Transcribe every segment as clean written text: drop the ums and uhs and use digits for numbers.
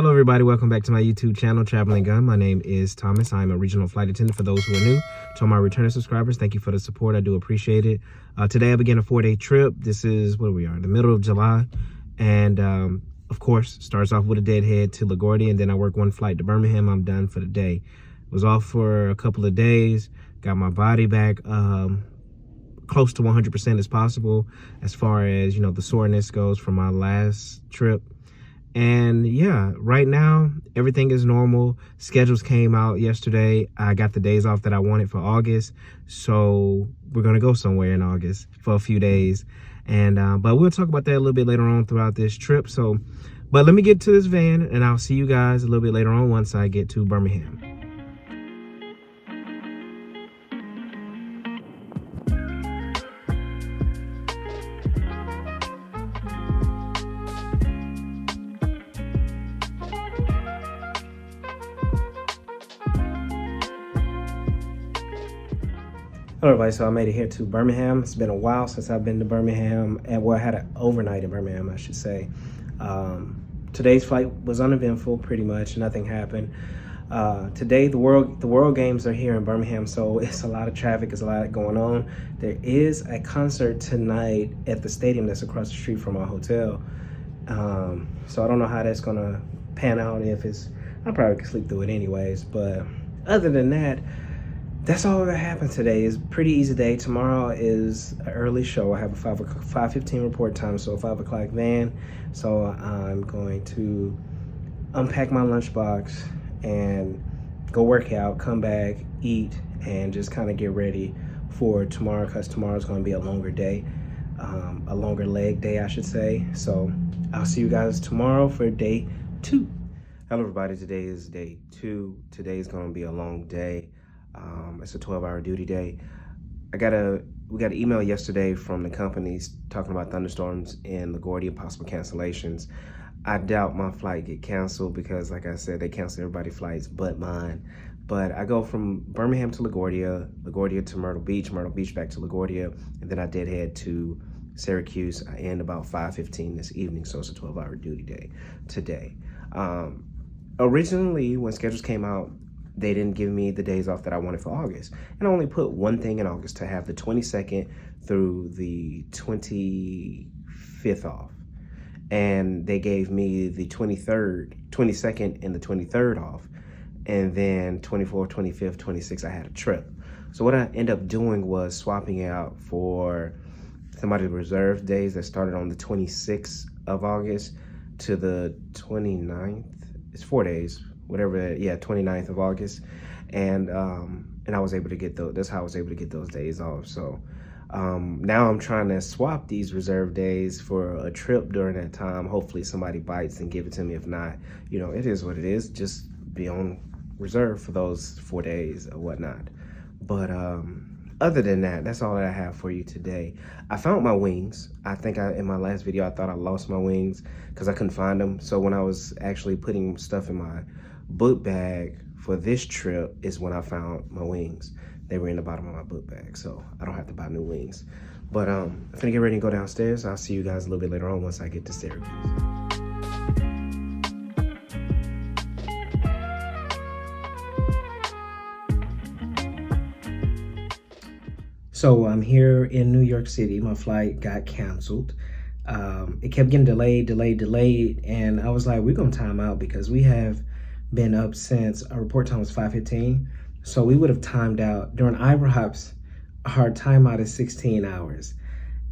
Hello everybody, welcome back to my YouTube channel, Traveling Gun. My name is Thomas. I'm a regional flight attendant for those who are new. To all my returning subscribers, thank you for the support. I do appreciate it. Today I begin a 4-day trip. This is where we are, in the middle of July. And of course, starts off with a deadhead to LaGuardia, and then I work one flight to Birmingham. I'm done for the day. Was off for a couple of days, got my body back close to 100% as possible as far as, the soreness goes from my last trip. And yeah, right now, everything is normal. Schedules came out yesterday. I got the days off that I wanted for August. So we're going to go somewhere in August for a few days. And but we'll talk about that a little bit later on throughout this trip. But let me get to this van and I'll see you guys a little bit later on once I get to Birmingham. Hello everybody, so I made it here to Birmingham. It's been a while since I've been to Birmingham, and well, I had an overnight in Birmingham, I should say. Today's flight was uneventful, pretty much, nothing happened. Today, the World Games are here in Birmingham, so it's a lot of traffic, there's a lot going on. There is a concert tonight at the stadium that's across the street from our hotel. So I don't know how that's gonna pan out. I probably could sleep through it anyways, but other than that, that's all that happened today. It's a pretty easy day. Tomorrow is an early show. I have a 5:15 report time, so a 5 o'clock van. So I'm going to unpack my lunchbox and go work out, come back, eat, and just kind of get ready for tomorrow, because tomorrow's going to be a longer day, a longer leg day, I should say. So I'll see you guys tomorrow for day 2. Hello everybody, today is day 2. Today is going to be a long day. It's a 12-hour duty day. We got an email yesterday from the companies talking about thunderstorms in LaGuardia, possible cancellations. I doubt my flight get canceled because, like I said, they cancel everybody's flights but mine. But I go from Birmingham to LaGuardia, LaGuardia to Myrtle Beach back to LaGuardia, and then I deadhead to Syracuse. I end about 5:15 this evening, so it's a 12-hour duty day today. Originally, when schedules came out, they didn't give me the days off that I wanted for August. And I only put one thing in August, to have the 22nd through the 25th off. And they gave me the 22nd and the 23rd off. And then 24th, 25th, 26th, I had a trip. So what I ended up doing was swapping it out for somebody's reserved days that started on the 26th of August to the 29th. It's 4 days. Whatever, yeah, 29th of August, and I was able to get those. That's how I was able to get those days off. So now I'm trying to swap these reserve days for a trip during that time. Hopefully somebody bites and give it to me. If not, it is what it is. Just be on reserve for those 4 days or whatnot. But other than that, that's all that I have for you today. I found my wings. I think in my last video, I thought I lost my wings because I couldn't find them. So when I was actually putting stuff in my book bag for this trip is when I found my wings. They were in the bottom of my book bag, so I don't have to buy new wings. But I'm gonna get ready and go downstairs. I'll see you guys a little bit later on once I get to Syracuse. So I'm here in New York City. My flight got canceled. It kept getting delayed, and I was like, we're gonna time out because we have been up since our report time was 5:15. So we would have timed out during IROPS. Our timeout is 16 hours.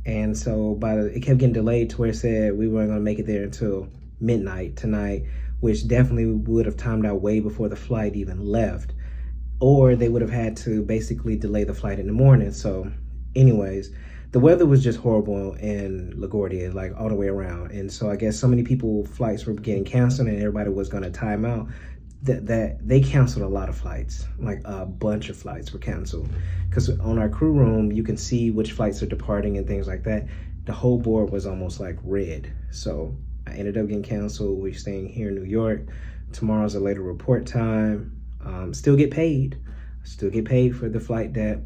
And so it kept getting delayed to where it said we weren't gonna make it there until midnight tonight, which definitely would have timed out way before the flight even left. Or they would have had to basically delay the flight in the morning. So anyways, the weather was just horrible in LaGuardia, like all the way around. And so I guess so many flights were getting canceled and everybody was gonna time out that they canceled a lot of flights. Like a bunch of flights were canceled. Because on our crew room, you can see which flights are departing and things like that. The whole board was almost like red. So I ended up getting canceled. We're staying here in New York. Tomorrow's a later report time. Still get paid. Still get paid for the flight that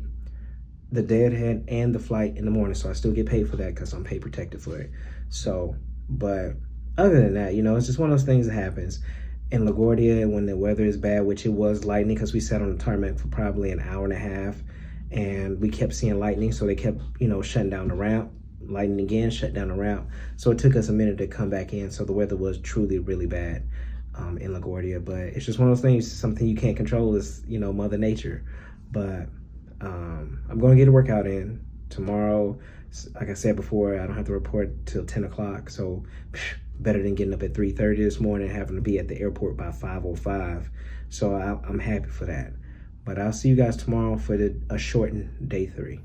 the deadhead and the flight in the morning. So I still get paid for that because I'm pay protected for it. So, but other than that, it's just one of those things that happens. in LaGuardia when the weather is bad, which it was lightning because we sat on the tarmac for probably an hour and a half and we kept seeing lightning. So they kept, shutting down the ramp, lightning again, shut down the ramp. So it took us a minute to come back in. So the weather was truly really bad in LaGuardia, but it's just one of those things, something you can't control is, Mother Nature. But I'm going to get a workout in tomorrow. Like I said before, I don't have to report till 10 o'clock. So better than getting up at 3:30 this morning and having to be at the airport by 5:05. So I'm happy for that. But I'll see you guys tomorrow for a shortened day 3.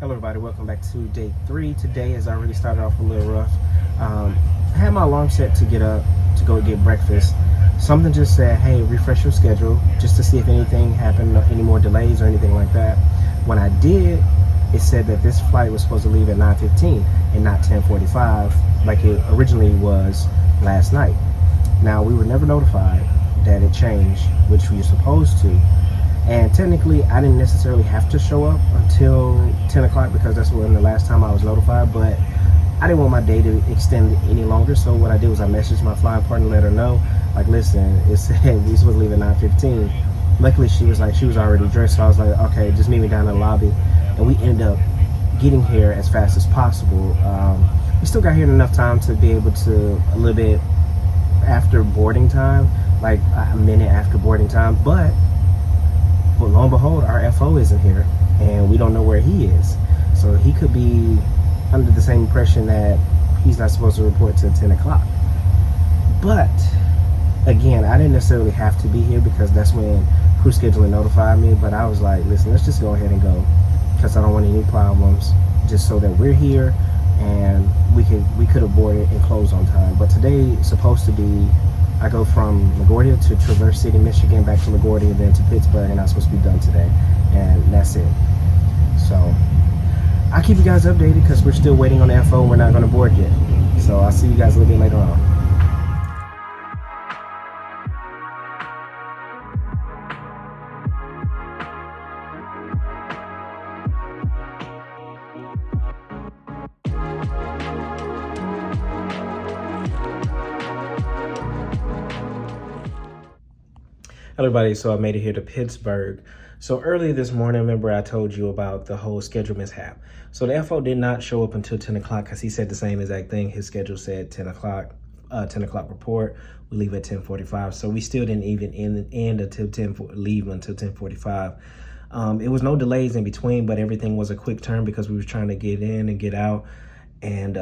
Hello everybody, welcome back to day 3. Today has already started off a little rough. I had my alarm set to get up to go get breakfast. Something just said, hey, refresh your schedule just to see if anything happened, any more delays or anything like that. When I did, it said that this flight was supposed to leave at 9:15 and not 10:45 like it originally was last night. Now, we were never notified that it changed, which we were supposed to. And technically, I didn't necessarily have to show up until 10 o'clock because that's when the last time I was notified, but I didn't want my day to extend any longer. So what I did was I messaged my flying partner, let her know, like, listen, it said we supposed to leave at 9:15. Luckily, she was already dressed. So I was like, okay, just meet me down in the lobby. And we ended up getting here as fast as possible. We still got here in enough time to be able to, a little bit after boarding time, like a minute after boarding time, but lo and behold, our FO isn't here and we don't know where he is. So he could be under the same impression that he's not supposed to report till 10 o'clock. But again, I didn't necessarily have to be here because that's when crew scheduling notified me, but I was like, listen, let's just go ahead and go because I don't want any problems, just so that we're here and we could have boarded and closed on time. But today is supposed to be, I go from LaGuardia to Traverse City, Michigan, back to LaGuardia, then to Pittsburgh, and I'm supposed to be done today. And that's it. So I'll keep you guys updated because we're still waiting on the FO. We're not going to board yet. So I'll see you guys a little bit later on. Hello everybody, so I made it here to Pittsburgh. So earlier this morning, remember I told you about the whole schedule mishap. So the FO did not show up until 10 o'clock because he said the same exact thing. His schedule said 10 o'clock report. We leave at 10:45. So we still didn't even end until leave until 10:45. It was no delays in between, but everything was a quick turn because we were trying to get in and get out. And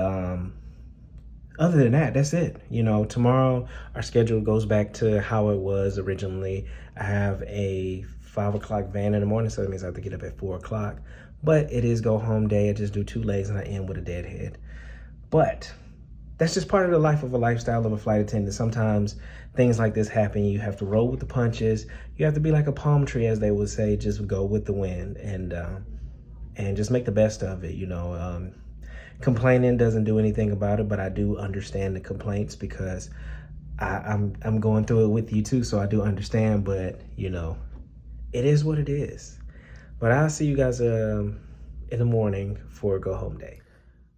other than that, that's it. Tomorrow our schedule goes back to how it was originally. I have a 5 o'clock van in the morning, so that means I have to get up at 4 o'clock. But it is go home day. I just do 2 legs and I end with a dead head. But that's just part of the life of a lifestyle of a flight attendant. Sometimes things like this happen. You have to roll with the punches. You have to be like a palm tree, as they would say, just go with the wind and just make the best of it. Complaining doesn't do anything about it, but I do understand the complaints because I'm going through it with you too, so I do understand. But it is what it is. But I'll see you guys in the morning for go home day.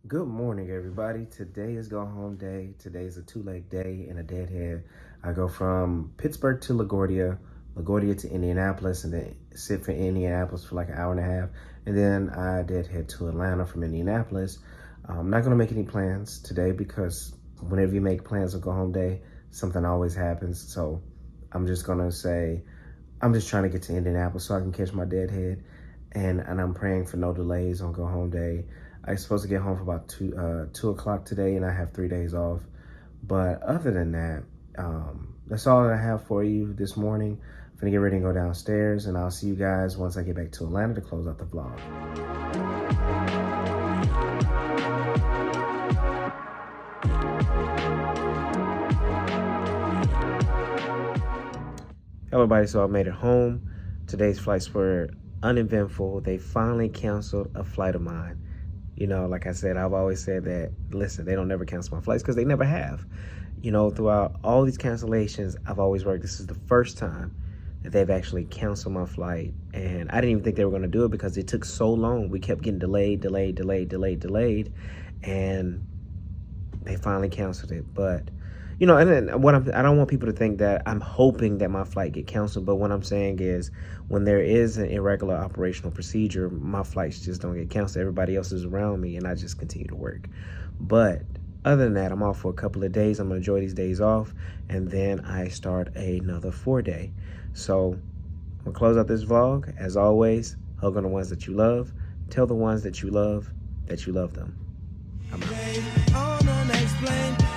Good morning, everybody. Today is go home day. Today is a 2-leg day and a deadhead. I go from Pittsburgh to LaGuardia to Indianapolis, and then sit for Indianapolis for like an hour and a half, and then I deadhead to Atlanta from Indianapolis. I'm not going to make any plans today because whenever you make plans on go home day, something always happens. So I'm just going to say, I'm just trying to get to Indianapolis so I can catch my deadhead. And I'm praying for no delays on go home day. I'm supposed to get home for about 2 o'clock today, and I have 3 days off. But other than that, that's all that I have for you this morning. I'm going to get ready and go downstairs, and I'll see you guys once I get back to Atlanta to close out the vlog. Hello everybody, so I made it home. Today's flights were uneventful. They finally canceled a flight of mine. Like I said, I've always said that, listen, they don't never cancel my flights because they never have. Throughout all these cancellations, I've always worked. This is the first time that they've actually canceled my flight. And I didn't even think they were going to do it because it took so long. We kept getting delayed. And they finally canceled it. But, you know, and then I don't want people to think that I'm hoping that my flight get canceled, but what I'm saying is when there is an irregular operational procedure, my flights just don't get canceled. Everybody else is around me and I just continue to work. But other than that, I'm off for a couple of days. I'm gonna enjoy these days off, and then I start another 4-day. So I'm gonna close out this vlog. As always, hug on the ones that you love. Tell the ones that you love them. I'm out.